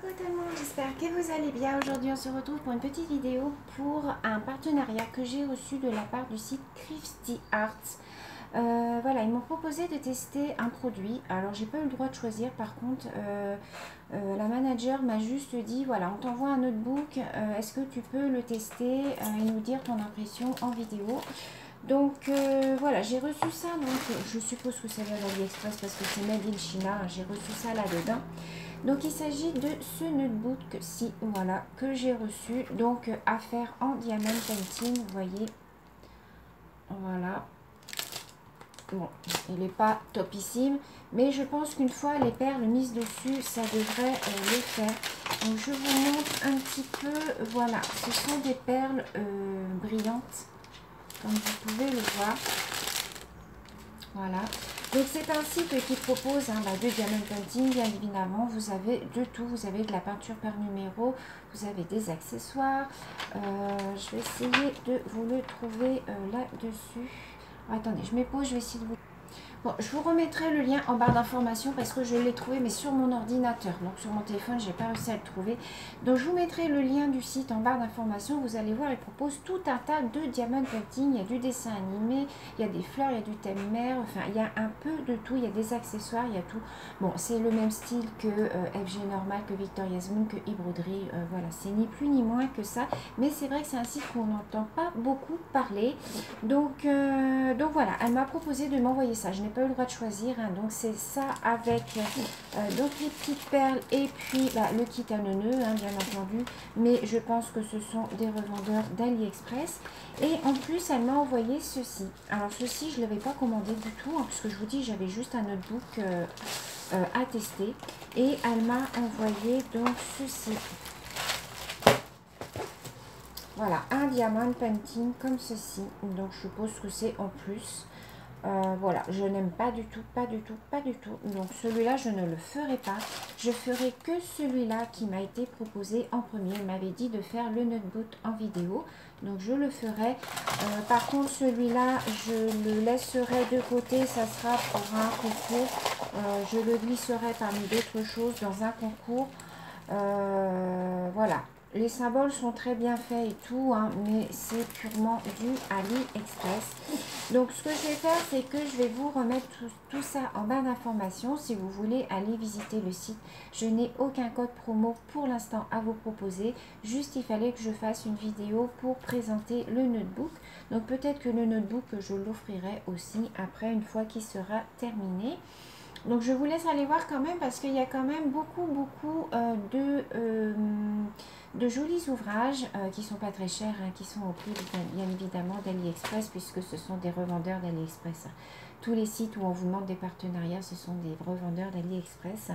Coucou tout le monde, j'espère que vous allez bien. Aujourd'hui on se retrouve pour une petite vidéo pour un partenariat que j'ai reçu de la part du site Crafty Art. Voilà, ils m'ont proposé de tester un produit. Alors j'ai pas eu le droit de choisir, par contre la manager m'a juste dit voilà, on t'envoie un notebook, est-ce que tu peux le tester et nous dire ton impression en vidéo. Donc voilà, j'ai reçu ça, donc je suppose que ça vient d'AliExpress parce que c'est made in China, j'ai reçu ça là-dedans. Donc il s'agit de ce notebook-ci, voilà, que j'ai reçu, donc à faire en diamond painting, vous voyez, voilà. Bon, il n'est pas topissime, mais je pense qu'une fois les perles mises dessus, ça devrait le faire. Donc je vous montre un petit peu, voilà, ce sont des perles brillantes, comme vous pouvez le voir, voilà. Donc c'est un site qui propose de diamond painting, bien évidemment, vous avez de tout, vous avez de la peinture par numéro, vous avez des accessoires, je vais essayer de vous le trouver là-dessus. Attendez, je me pose, je vais essayer de vous... Bon, je vous remettrai le lien en barre d'informations parce que je l'ai trouvé, mais sur mon ordinateur. Donc, sur mon téléphone, j'ai pas réussi à le trouver. Donc, je vous mettrai le lien du site en barre d'informations. Vous allez voir, il propose tout un tas de diamond painting. Il y a du dessin animé, il y a des fleurs, il y a du thème mer. Enfin, il y a un peu de tout. Il y a des accessoires, il y a tout. Bon, c'est le même style que FG Normal, que Victoria's Moon, que e-broderie. Voilà, c'est ni plus ni moins que ça. Mais c'est vrai que c'est un site qu'on n'entend pas beaucoup parler. Donc voilà, elle m'a proposé de m'envoyer ça. Je n'ai pas eu le droit de choisir, donc c'est ça avec donc les petites perles et puis le kit à neuneux, bien entendu, mais je pense que ce sont des revendeurs d'AliExpress. Et en plus elle m'a envoyé ceci. Alors ceci je ne l'avais pas commandé du tout, puisque je vous dis j'avais juste un notebook à tester, et elle m'a envoyé donc ceci. Voilà, un diamond painting comme ceci, donc je suppose que c'est en plus. Voilà, je n'aime pas du tout, pas du tout, pas du tout. Donc celui-là, je ne le ferai pas. Je ferai que celui-là qui m'a été proposé en premier. Il m'avait dit de faire le notebook en vidéo. Donc je le ferai. Par contre, celui-là, je le laisserai de côté. Ça sera pour un concours. Je le glisserai parmi d'autres choses dans un concours. Voilà. Les symboles sont très bien faits et tout, mais c'est purement du AliExpress. Donc ce que je vais faire, c'est que je vais vous remettre tout ça en barre d'informations. Si vous voulez aller visiter le site, je n'ai aucun code promo pour l'instant à vous proposer. Juste il fallait que je fasse une vidéo pour présenter le notebook. Donc peut-être que le notebook, je l'offrirai aussi après, une fois qu'il sera terminé. Donc je vous laisse aller voir quand même, parce qu'il y a quand même beaucoup de jolis ouvrages qui sont pas très chers, qui sont au prix bien évidemment d'AliExpress, puisque ce sont des revendeurs d'AliExpress. Tous les sites où on vous demande des partenariats, ce sont des revendeurs d'AliExpress.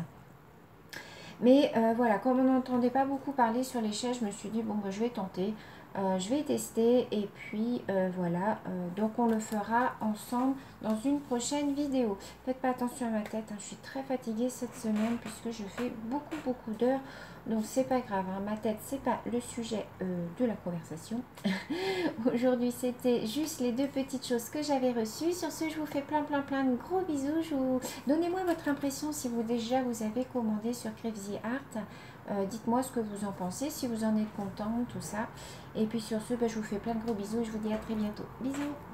Mais voilà, comme on n'entendait pas beaucoup parler sur les chaises, je me suis dit bon, je vais tenter. Je vais tester et puis voilà, donc on le fera ensemble dans une prochaine vidéo. Faites pas attention à ma tête, je suis très fatiguée cette semaine puisque je fais beaucoup d'heures, donc c'est pas grave, ma tête c'est pas le sujet de la conversation. Aujourd'hui c'était juste les deux petites choses que j'avais reçues. Sur ce, je vous fais plein de gros bisous. Donnez-moi votre impression si vous vous avez commandé sur Crafty Art. Dites-moi ce que vous en pensez, si vous en êtes content, tout ça. Et puis sur ce, je vous fais plein de gros bisous et je vous dis à très bientôt. Bisous!